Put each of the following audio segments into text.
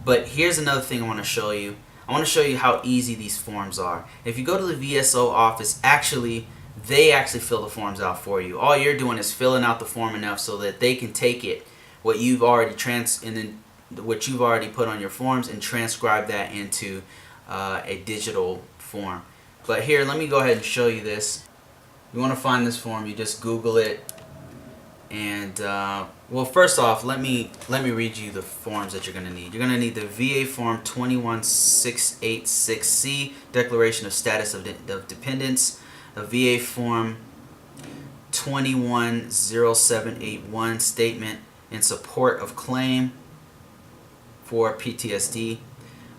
But here's another thing I want to show you. I want to show you how easy these forms are. If you go to the VSO office, they actually fill the forms out for you. All you're doing is filling out the form enough so that they can take it, what you've already what you've already put on your forms, and transcribe that into a digital form. But here, let me go ahead and show you this. You want to find this form, you just Google it, and well, first off, let me read you the forms that you're going to need. You're going to need the VA Form 21686C, Declaration of Status of Dependents, a VA Form 210781, Statement in Support of Claim for PTSD,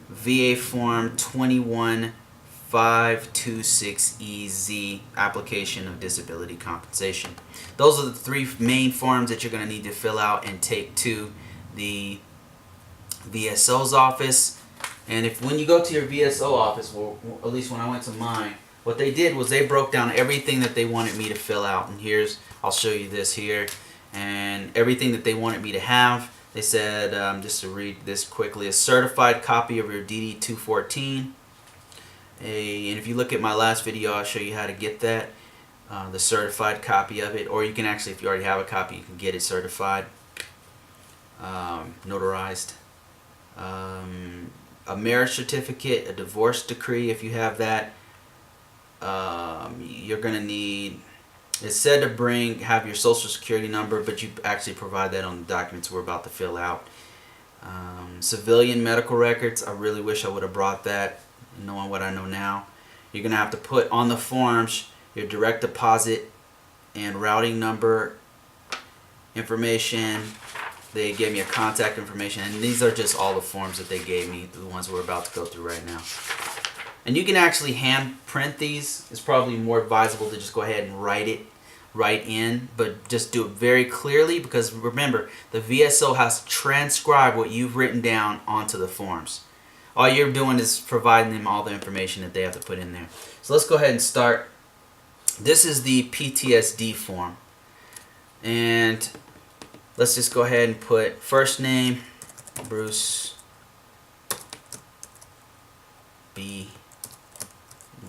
VA Form 21526EZ, Application of Disability Compensation. Those are the three main forms that you're going to need to fill out and take to the VSO's office. And when you go to your VSO office, well, at least when I went to mine, what they did was they broke down everything that they wanted me to fill out. And I'll show you this here, and everything that they wanted me to have. They said, just to read this quickly, a certified copy of your DD-214. And if you look at my last video, I'll show you how to get that, the certified copy of it. Or you can actually, if you already have a copy, you can get it certified, notarized. A marriage certificate, a divorce decree, if you have that. You're going to need, it's said to have your social security number, but you actually provide that on the documents we're about to fill out. Civilian medical records, I really wish I would have brought that, knowing what I know now. You're going to have to put on the forms your direct deposit and routing number information. They gave me a contact information, and these are just all the forms that they gave me, the ones we're about to go through right now. And you can actually hand print these. It's probably more advisable to just go ahead and write in, but just do it very clearly, because remember, the VSO has to transcribe what you've written down onto the forms. All you're doing is providing them all the information that they have to put in there. So let's go ahead and start. This is the PTSD form. And let's just go ahead and put first name, Bruce B.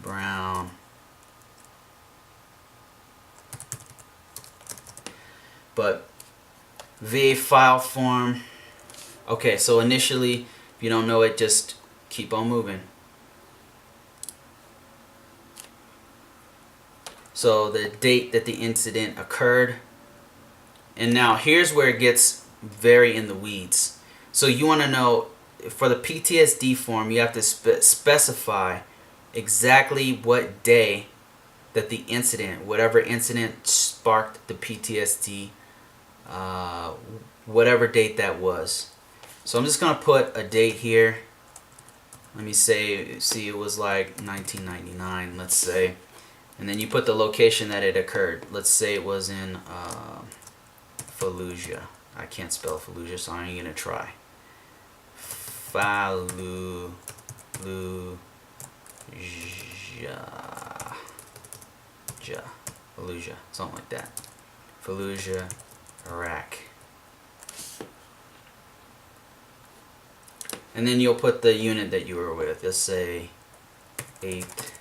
Brown. But VA file form. Okay, so initially, if you don't know it, just keep on moving. So the date that the incident occurred. And now here's where it gets very in the weeds. So you want to know, for the PTSD form, you have to specify exactly what day that the incident, whatever incident sparked the PTSD, whatever date that was. So I'm just going to put a date here. Let me see, it was like 1999, let's say. And then you put the location that it occurred. Let's say it was in Fallujah. I can't spell Fallujah, so I ain't going to try. Fallujah, something like that. Fallujah, Iraq. And then you'll put the unit that you were with. Let's say 8th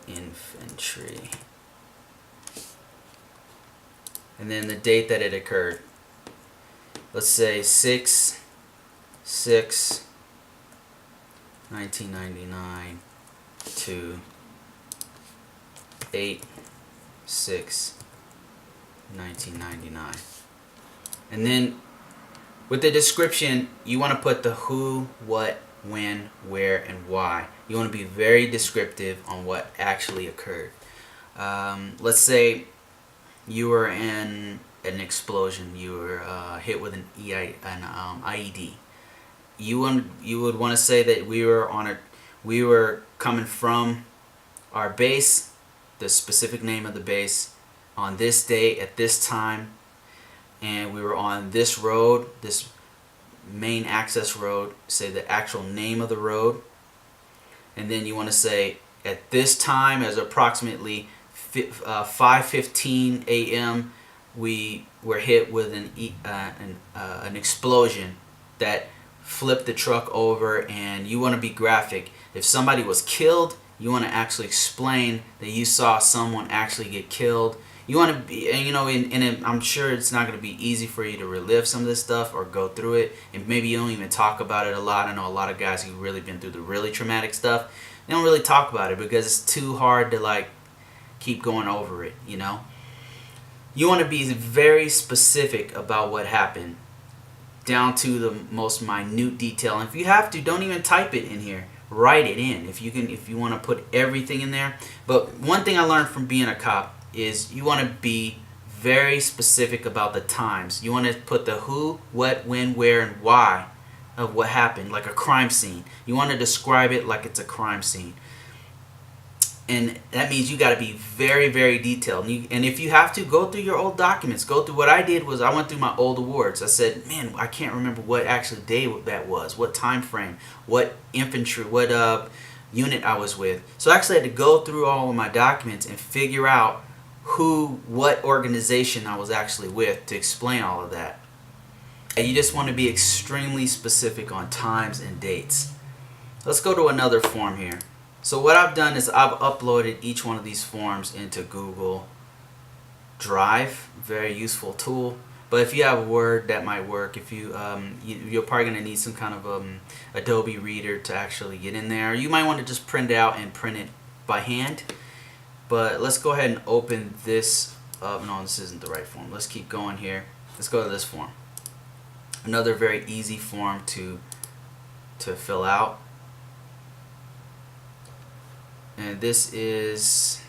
Infantry. And then the date that it occurred. Let's say 6/6/1999 to 8/6/1999. And then with the description, you want to put the who, what, when, where, and why. You want to be very descriptive on what actually occurred. Let's say you were in an explosion. You were hit with an IED. You would want to say that we were coming from our base, the specific name of the base, on this day at this time, and we were on this road, this main access road. Say the actual name of the road, and then you want to say at this time, as approximately 5:15 a.m., we were hit with an explosion that flipped the truck over, and you want to be graphic. If somebody was killed, you want to actually explain that you saw someone actually get killed. You want to be, and I'm sure it's not going to be easy for you to relive some of this stuff or go through it, and maybe you don't even talk about it a lot. I know a lot of guys who've really been through the really traumatic stuff, they don't really talk about it because it's too hard to like keep going over it, You want to be very specific about what happened, down to the most minute detail. And if you have to, don't even type it in here. Write it in if you want to put everything in there. But one thing I learned from being a cop is you want to be very specific about the times. You want to put the who, what, when, where, and why of what happened, like a crime scene. You want to describe it like it's a crime scene. And that means you got to be very, very detailed. And if you have to, go through your old documents. Go through what I did was I went through my old awards. I said, man, I can't remember what actual day that was, what time frame, what infantry, what unit I was with. So I actually had to go through all of my documents and figure out what organization I was actually with to explain all of that. And you just want to be extremely specific on times and dates. Let's go to another form here. So what I've done is I've uploaded each one of these forms into Google Drive. Very useful tool. But if you have Word, that might work. If you're probably going to need some kind of Adobe Reader to actually get in there. You might want to just print it out and print it by hand. But let's go ahead and open this up. No, this isn't the right form. Let's keep going here. Let's go to this form. Another very easy form to fill out. And this is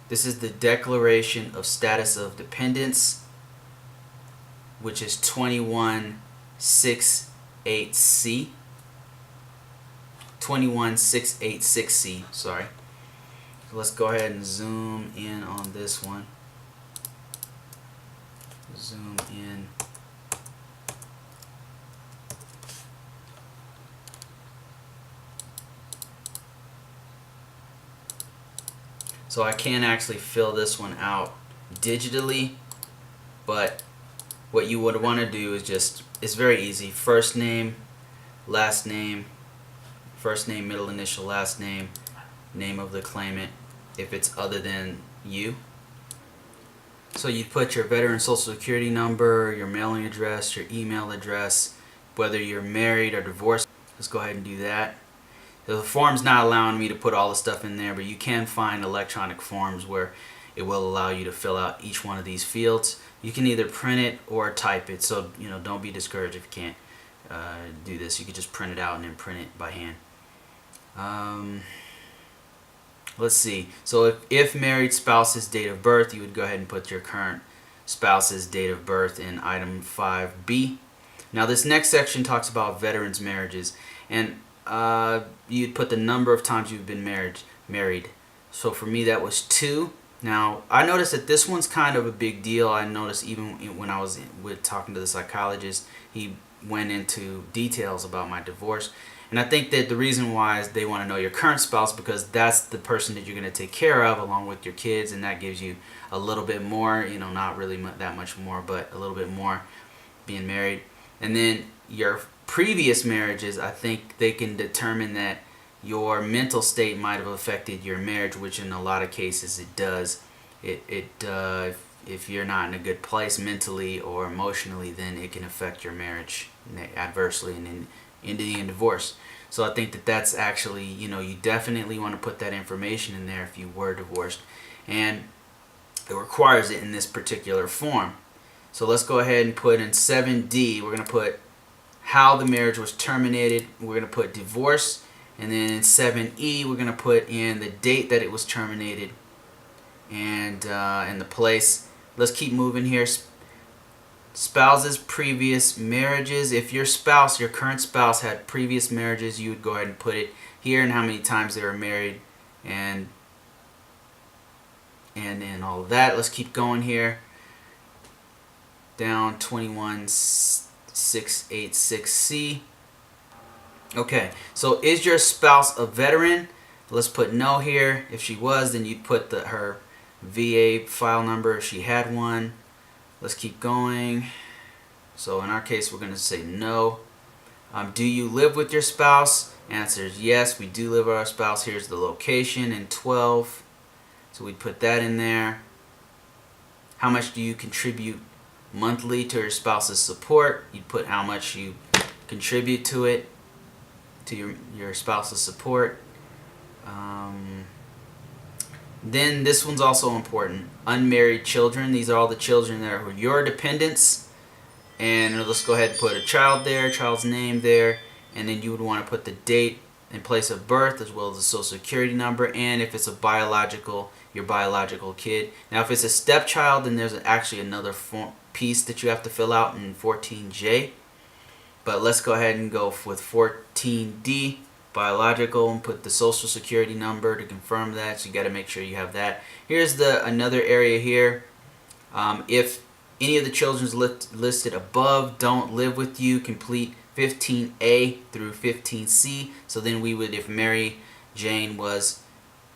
the Declaration of Status of Dependence, which is 21686C. 21686C, sorry. So let's go ahead and zoom in on this one. Zoom in. So I can actually fill this one out digitally, but what you would want to do is it's very easy. First name, last name, first name, middle initial, last name, name of the claimant, if it's other than you. So you put your veteran social security number, your mailing address, your email address, whether you're married or divorced. Let's go ahead and do that. The form's not allowing me to put all the stuff in there, but you can find electronic forms where it will allow you to fill out each one of these fields. You can either print it or type it, so don't be discouraged if you can't do this. You can just print it out and then print it by hand. Let's see. So if married spouse's date of birth, you would go ahead and put your current spouse's date of birth in item 5B. Now this next section talks about veterans marriages, and you'd put the number of times you've been married. So for me that was 2. Now I noticed that this one's kind of a big deal. I noticed even when I was talking to the psychologist, he went into details about my divorce. And I think that the reason why is they want to know your current spouse, because that's the person that you're going to take care of along with your kids, and that gives you a little bit more, not really that much more, but a little bit more being married. And then your previous marriages, I think they can determine that your mental state might have affected your marriage, which in a lot of cases it does. If you're not in a good place mentally or emotionally, then it can affect your marriage adversely and then ending in divorce. So I think that that's actually, you definitely want to put that information in there if you were divorced, and it requires it in this particular form. So let's go ahead and put in 7D, we're going to put how the marriage was terminated. We're going to put divorce, and then in 7E we're going to put in the date that it was terminated and the place. Let's keep moving here. Spouses' previous marriages. If your current spouse had previous marriages, you would go ahead and put it here and how many times they were married and all of that. Let's keep going here. Down 21686C. Okay, so is your spouse a veteran? Let's put no here. If she was, then you'd put her VA file number if she had one. Let's keep going. So in our case, we're going to say no. Do you live with your spouse? Answer is yes, we do live with our spouse. Here's the location in 12. So we'd put that in there. How much do you contribute monthly to your spouse's support? You'd put how much you contribute to it, to your spouse's support. Then this one's also important. Unmarried children. These are all the children that are your dependents. And let's go ahead and put a child there, child's name there, and then you would want to put the date and place of birth as well as the social security number, and if it's your biological kid. Now if it's a stepchild, then there's actually another piece that you have to fill out in 14J. But let's go ahead and go with 14D, biological, and put the social security number to confirm that. So you got to make sure you have that. Here's another area here. If any of the children listed above don't live with you, complete 15A through 15C. So then we would, if Mary Jane was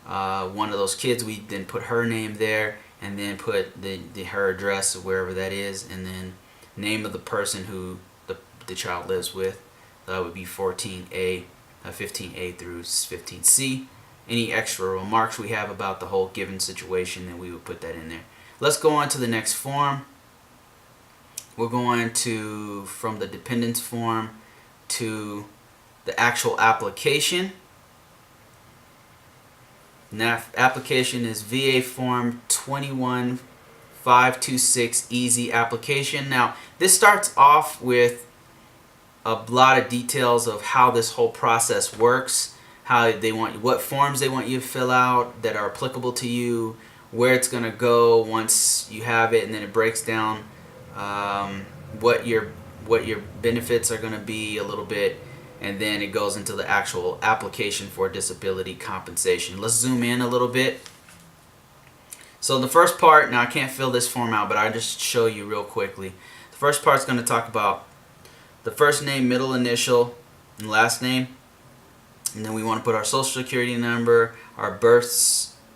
one of those kids, we'd then put her name there, and then put her address wherever that is, and then name of the person who the child lives with. That would be 14A, 15A through 15C. Any extra remarks we have about the whole given situation, then we would put that in there. Let's go on to the next form. We're going to, from the dependence form to the actual application. Now, application is VA form 21526 easy application. Now, this starts off with a lot of details of how this whole process works, how they want, what forms they want you to fill out that are applicable to you, where it's going to go once you have it, and then it breaks down what your benefits are going to be a little bit, and then it goes into the actual application for disability compensation. Let's zoom in a little bit. So the first part, now I can't fill this form out, but I'll just show you real quickly. The first part is going to talk about the first name, middle initial, and last name. And then we want to put our social security number, our birth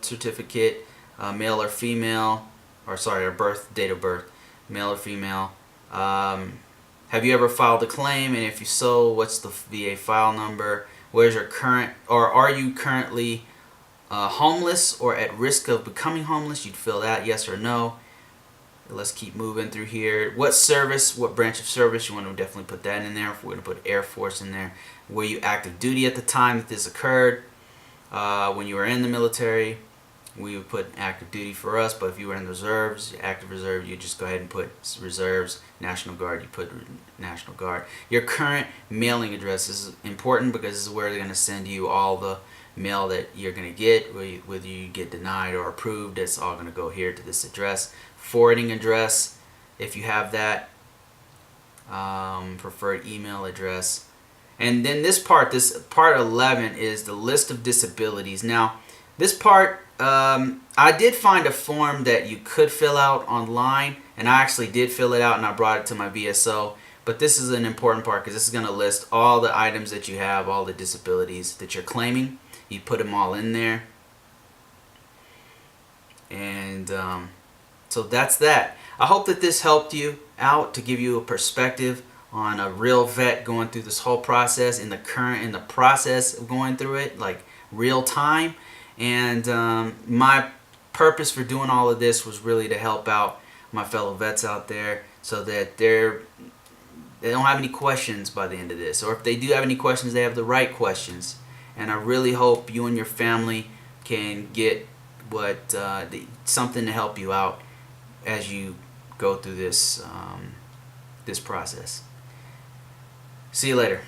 certificate, male or female, or sorry, our date of birth, male or female. Have you ever filed a claim, and if you so, what's the VA file number? Where's your current, or are you currently homeless or at risk of becoming homeless? You'd fill that, yes or no. Let's keep moving through here. What service, what branch of service? You want to definitely put that in there. If we're going to put Air Force in there. Were you active duty at the time that this occurred? When you were in the military, we would put active duty for us, but if you were in the reserves, active reserve, you just go ahead and put reserves. National Guard, you put National Guard. Your current mailing address is important because this is where they're going to send you all the mail that you're going to get, whether you get denied or approved. It's all going to go here to this address. Forwarding address, if you have that. Preferred email address. And then this part 11 is the list of disabilities. Now, this part, I did find a form that you could fill out online, and I actually did fill it out, and I brought it to my VSO. But this is an important part because this is going to list all the items that you have, all the disabilities that you're claiming. You put them all in there. And so that's that. I hope that this helped you out to give you a perspective on a real vet going through this whole process, in the process of going through it, like real time. And my purpose for doing all of this was really to help out my fellow vets out there so that they don't have any questions by the end of this. Or if they do have any questions, they have the right questions. And I really hope you and your family can get something to help you out as you go through this process. See you later.